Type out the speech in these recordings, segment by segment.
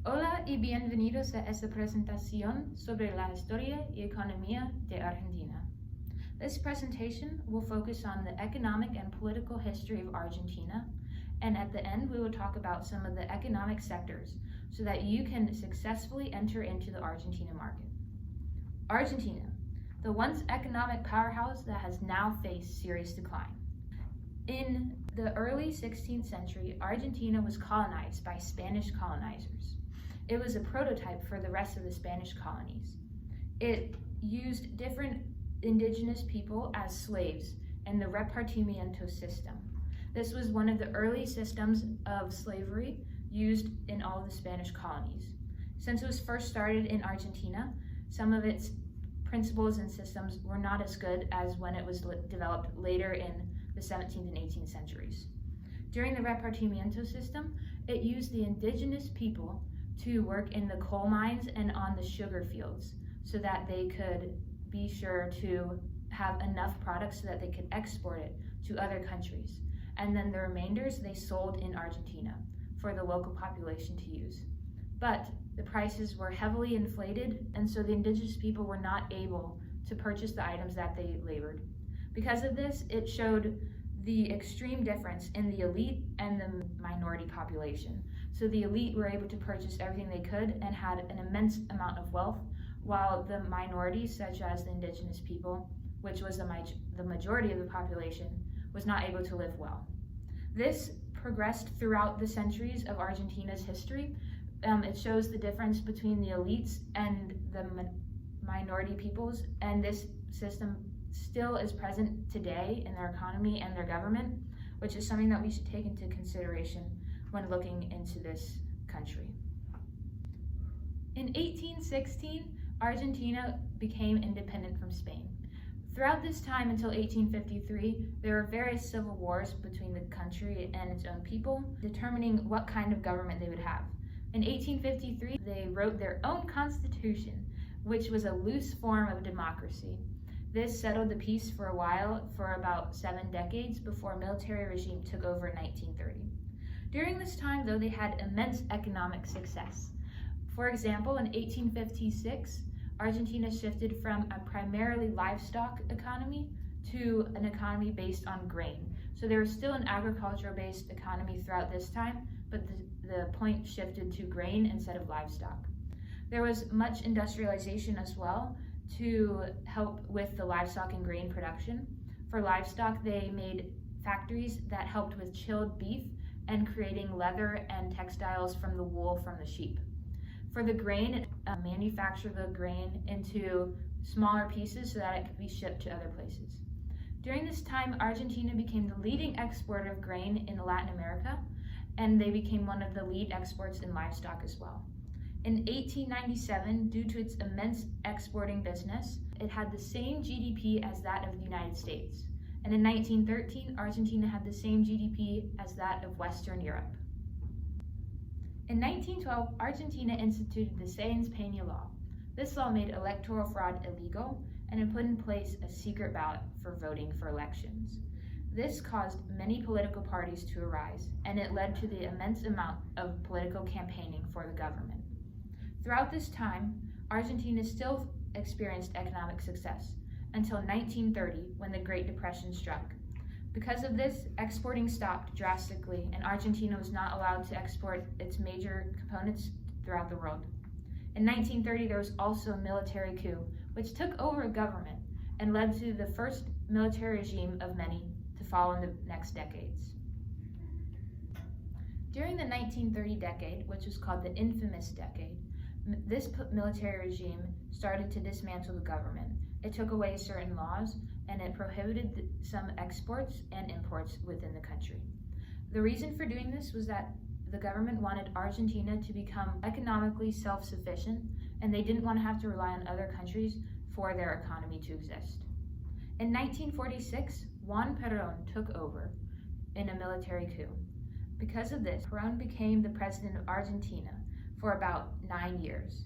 Hola y bienvenidos a esta presentación sobre la historia y economía de Argentina. This presentation will focus on the economic and political history of Argentina, and at the end we will talk about some of the economic sectors so that you can successfully enter into the Argentina market. Argentina, the once economic powerhouse that has now faced serious decline. In the early 16th century, Argentina was colonized by Spanish colonizers. It was a prototype for the rest of the Spanish colonies. It used different indigenous people as slaves in the repartimiento system. This was one of the early systems of slavery used in all of the Spanish colonies. Since it was first started in Argentina, some of its principles and systems were not as good as when it was developed later in the 17th and 18th centuries. During the repartimiento system, it used the indigenous people to work in the coal mines and on the sugar fields so that they could be sure to have enough products so that they could export it to other countries. And then the remainders they sold in Argentina for the local population to use. But the prices were heavily inflated, and so the indigenous people were not able to purchase the items that they labored. Because of this, it showed the extreme difference in the elite and the minority population. So the elite were able to purchase everything they could and had an immense amount of wealth, while the minorities, such as the indigenous people, which was the majority of the population, was not able to live well. This progressed throughout the centuries of Argentina's history. It shows the difference between the elites and the minority peoples, and this system still is present today in their economy and their government, which is something that we should take into consideration when looking into this country. In 1816, Argentina became independent from Spain. Throughout this time until 1853, there were various civil wars between the country and its own people, determining what kind of government they would have. In 1853, they wrote their own constitution, which was a loose form of democracy. This settled the peace for a while, for about 7 decades, before a military regime took over in 1930. During this time, though, they had immense economic success. For example, in 1856, Argentina shifted from a primarily livestock economy to an economy based on grain. So there was still an agricultural-based economy throughout this time, but the point shifted to grain instead of livestock. There was much industrialization as well to help with the livestock and grain production. For livestock, they made factories that helped with chilled beef and creating leather and textiles from the wool from the sheep. For the grain, manufacture the grain into smaller pieces so that it could be shipped to other places. During this time, Argentina became the leading exporter of grain in Latin America, and they became one of the lead exports in livestock as well. In 1897, due to its immense exporting business, it had the same GDP as that of the United States. And in 1913, Argentina had the same GDP as that of Western Europe. In 1912, Argentina instituted the Sáenz-Peña law. This law made electoral fraud illegal, and it put in place a secret ballot for voting for elections. This caused many political parties to arise, and it led to the immense amount of political campaigning for the government. Throughout this time, Argentina still experienced economic success until 1930, when the Great Depression struck. Because of this, exporting stopped drastically, and Argentina was not allowed to export its major components throughout the world. In 1930, there was also a military coup, which took over a government and led to the first military regime of many to follow in the next decades. During the 1930 decade, which was called the infamous decade, this military regime started to dismantle the government. It took away certain laws, and it prohibited some exports and imports within the country. The reason for doing this was that the government wanted Argentina to become economically self-sufficient, and they didn't want to have to rely on other countries for their economy to exist. In 1946, Juan Perón took over in a military coup. Because of this, Perón became the president of Argentina for about 9 years.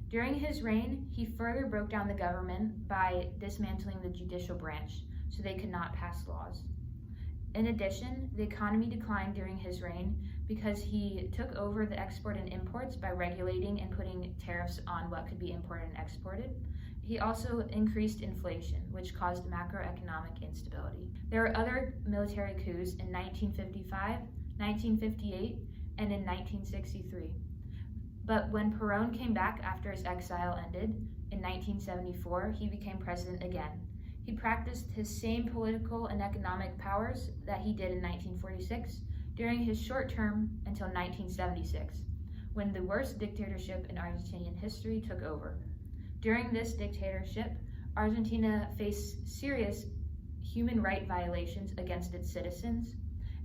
During his reign, he further broke down the government by dismantling the judicial branch so they could not pass laws. In addition, the economy declined during his reign because he took over the export and imports by regulating and putting tariffs on what could be imported and exported. He also increased inflation, which caused macroeconomic instability. There were other military coups in 1955, 1958, and in 1963. But when Perón came back after his exile ended in 1974, he became president again. He practiced his same political and economic powers that he did in 1946 during his short term until 1976, when the worst dictatorship in Argentinian history took over. During this dictatorship, Argentina faced serious human rights violations against its citizens,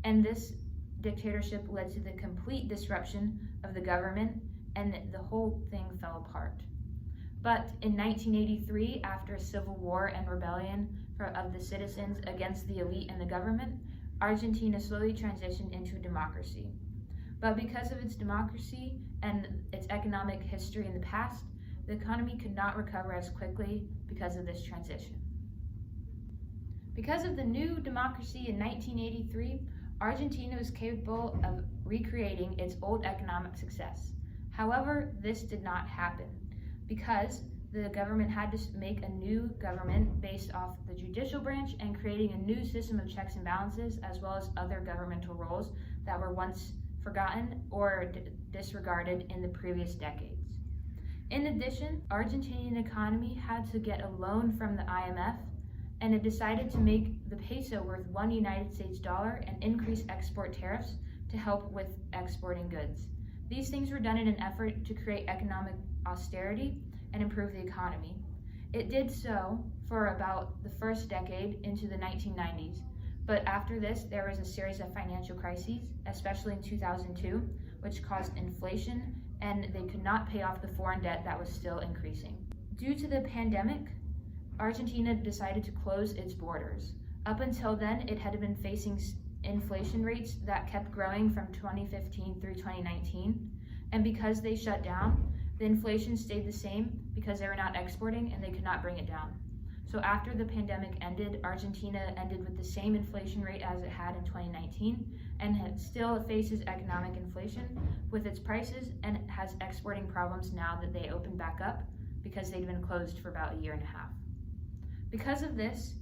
and this dictatorship led to the complete disruption of the government, and the whole thing fell apart. But in 1983, after a civil war and rebellion of the citizens against the elite and the government, Argentina slowly transitioned into a democracy. But because of its democracy and its economic history in the past, the economy could not recover as quickly because of this transition. Because of the new democracy in 1983, Argentina was capable of recreating its old economic success. However, this did not happen because the government had to make a new government based off the judicial branch and creating a new system of checks and balances, as well as other governmental roles that were once forgotten or disregarded in the previous decades. In addition, Argentinian economy had to get a loan from the IMF, and it decided to make the peso worth $1 United States and increase export tariffs to help with exporting goods. These things were done in an effort to create economic austerity and improve the economy. It did so for about the first decade into the 1990s, but after this there was a series of financial crises, especially in 2002, which caused inflation, and they could not pay off the foreign debt that was still increasing. Due to the pandemic, Argentina decided to close its borders. Up until then, it had been facing inflation rates that kept growing from 2015 through 2019, and because they shut down, the inflation stayed the same because they were not exporting and they could not bring it down. So after the pandemic ended, Argentina ended with the same inflation rate as it had in 2019 and still faces economic inflation with its prices, and has exporting problems now that they opened back up because they'd been closed for about a year and a half. Because of this,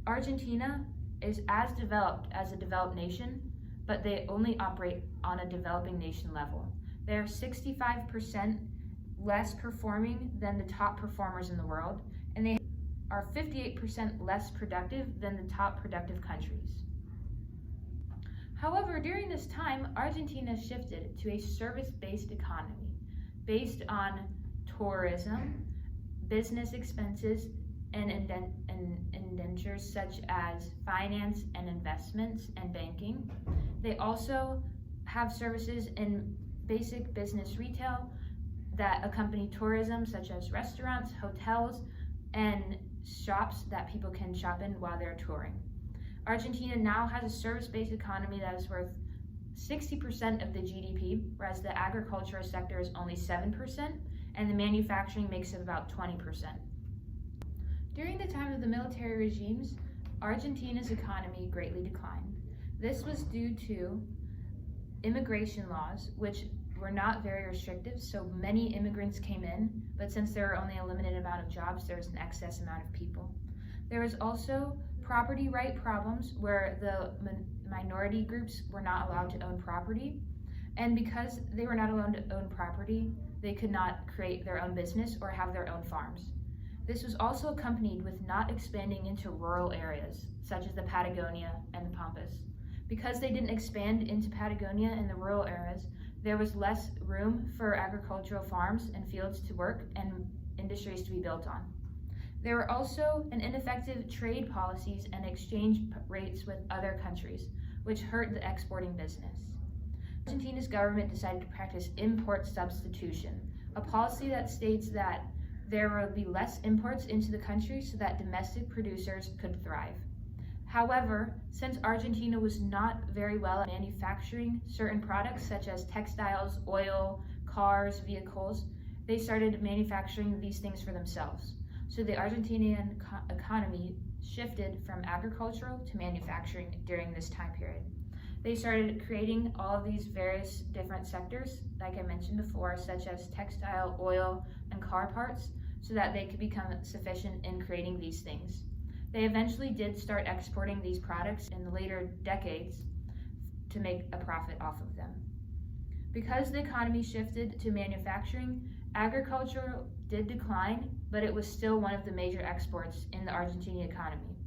Argentina is as developed as a developed nation, but they only operate on a developing nation level. They're 65% less performing than the top performers in the world, and they are 58% less productive than the top productive countries. However, during this time, Argentina shifted to a service-based economy based on tourism, business expenses, and indentures such as finance and investments and banking. They also have services in basic business retail that accompany tourism, such as restaurants, hotels, and shops that people can shop in while they're touring. Argentina now has a service-based economy that is worth 60% of the GDP, whereas the agricultural sector is only 7%, and the manufacturing makes up about 20%. During the time of the military regimes, Argentina's economy greatly declined. This was due to immigration laws, which were not very restrictive, so many immigrants came in, but since there were only a limited amount of jobs, there was an excess amount of people. There was also property right problems where the minority groups were not allowed to own property, and because they were not allowed to own property, they could not create their own business or have their own farms. This was also accompanied with not expanding into rural areas, such as the Patagonia and the Pampas. Because they didn't expand into Patagonia and the rural areas, there was less room for agricultural farms and fields to work and industries to be built on. There were also an ineffective trade policies and exchange rates with other countries, which hurt the exporting business. Argentina's government decided to practice import substitution, a policy that states that there will be less imports into the country so that domestic producers could thrive. However, since Argentina was not very well at manufacturing certain products such as textiles, oil, cars, vehicles, they started manufacturing these things for themselves. So the Argentinian economy shifted from agricultural to manufacturing during this time period. They started creating all of these various different sectors, like I mentioned before, such as textile, oil, and car parts, so that they could become sufficient in creating these things. They eventually did start exporting these products in the later decades to make a profit off of them. Because the economy shifted to manufacturing, agriculture did decline, but it was still one of the major exports in the Argentinian economy.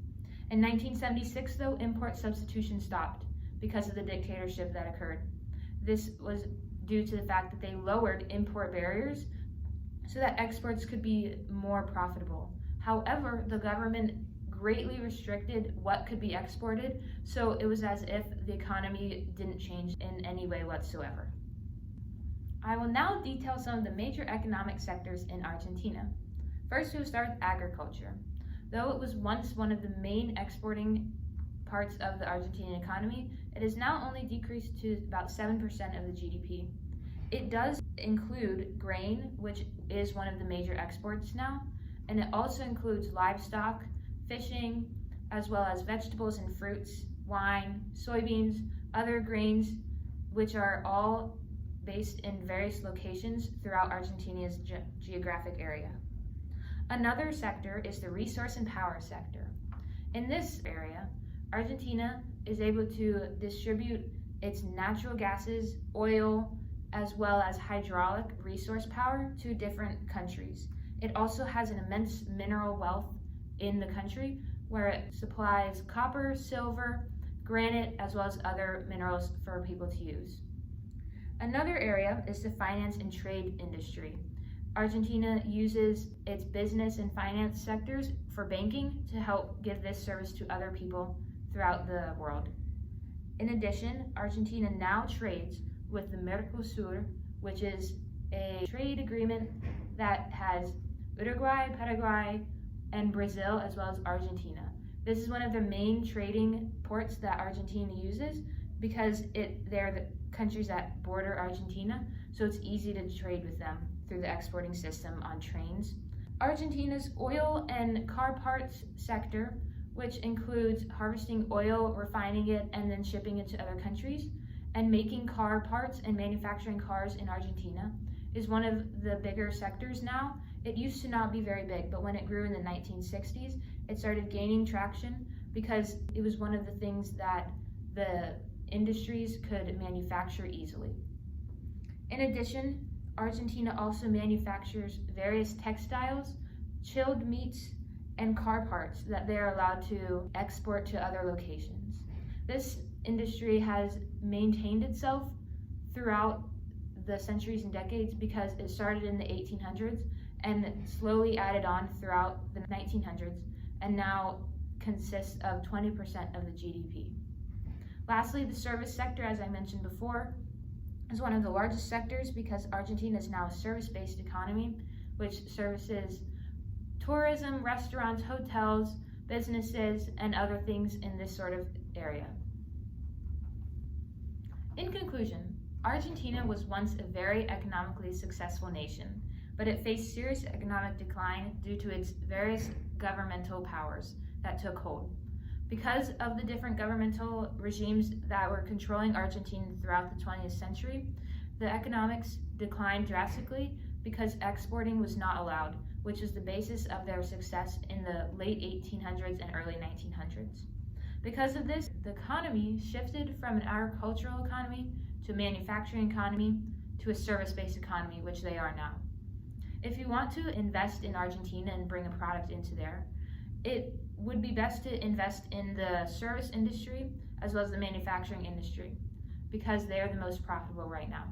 In 1976, though, import substitution stopped because of the dictatorship that occurred. This was due to the fact that they lowered import barriers so that exports could be more profitable. However, the government greatly restricted what could be exported, so it was as if the economy didn't change in any way whatsoever. I will now detail some of the major economic sectors in Argentina. First, we'll start with agriculture. Though it was once one of the main exporting parts of the Argentinian economy, it has now only decreased to about 7% of the GDP. It does include grain, which is one of the major exports now, and it also includes livestock, fishing, as well as vegetables and fruits, wine, soybeans, other grains, which are all based in various locations throughout Argentina's geographic area. Another sector is the resource and power sector. In this area, Argentina is able to distribute its natural gases, oil, as well as hydraulic resource power to different countries. It also has an immense mineral wealth in the country where it supplies copper, silver, granite, as well as other minerals for people to use. Another area is the finance and trade industry. Argentina uses its business and finance sectors for banking to help give this service to other people throughout the world. In addition, Argentina now trades with the Mercosur, which is a trade agreement that has Uruguay, Paraguay, and Brazil, as well as Argentina. This is one of the main trading ports that Argentina uses because they're the countries that border Argentina, so it's easy to trade with them through the exporting system on trains. Argentina's oil and car parts sector, which includes harvesting oil, refining it, and then shipping it to other countries, and making car parts and manufacturing cars in Argentina, is one of the bigger sectors now. It used to not be very big, but when it grew in the 1960s, it started gaining traction because it was one of the things that the industries could manufacture easily. In addition, Argentina also manufactures various textiles, chilled meats, and car parts that they are allowed to export to other locations. This industry has maintained itself throughout the centuries and decades because it started in the 1800s and slowly added on throughout the 1900s and now consists of 20% of the GDP. Lastly, the service sector, as I mentioned before, is one of the largest sectors because Argentina is now a service-based economy, which services tourism, restaurants, hotels, businesses, and other things in this sort of area. In conclusion, Argentina was once a very economically successful nation, but it faced serious economic decline due to its various governmental powers that took hold. Because of the different governmental regimes that were controlling Argentina throughout the 20th century, the economics declined drastically because exporting was not allowed, which is the basis of their success in the late 1800s and early 1900s. Because of this, the economy shifted from an agricultural economy to a manufacturing economy to a service-based economy, which they are now. If you want to invest in Argentina and bring a product into there, it would be best to invest in the service industry as well as the manufacturing industry because they are the most profitable right now.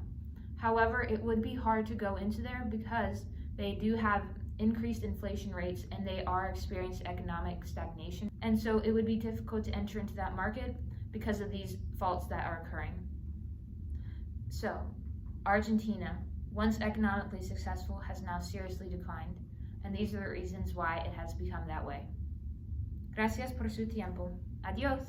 However, it would be hard to go into there because they do have increased inflation rates and they are experiencing economic stagnation. And so it would be difficult to enter into that market because of these faults that are occurring. So, Argentina, once economically successful, has now seriously declined. And these are the reasons why it has become that way. Gracias por su tiempo. Adiós.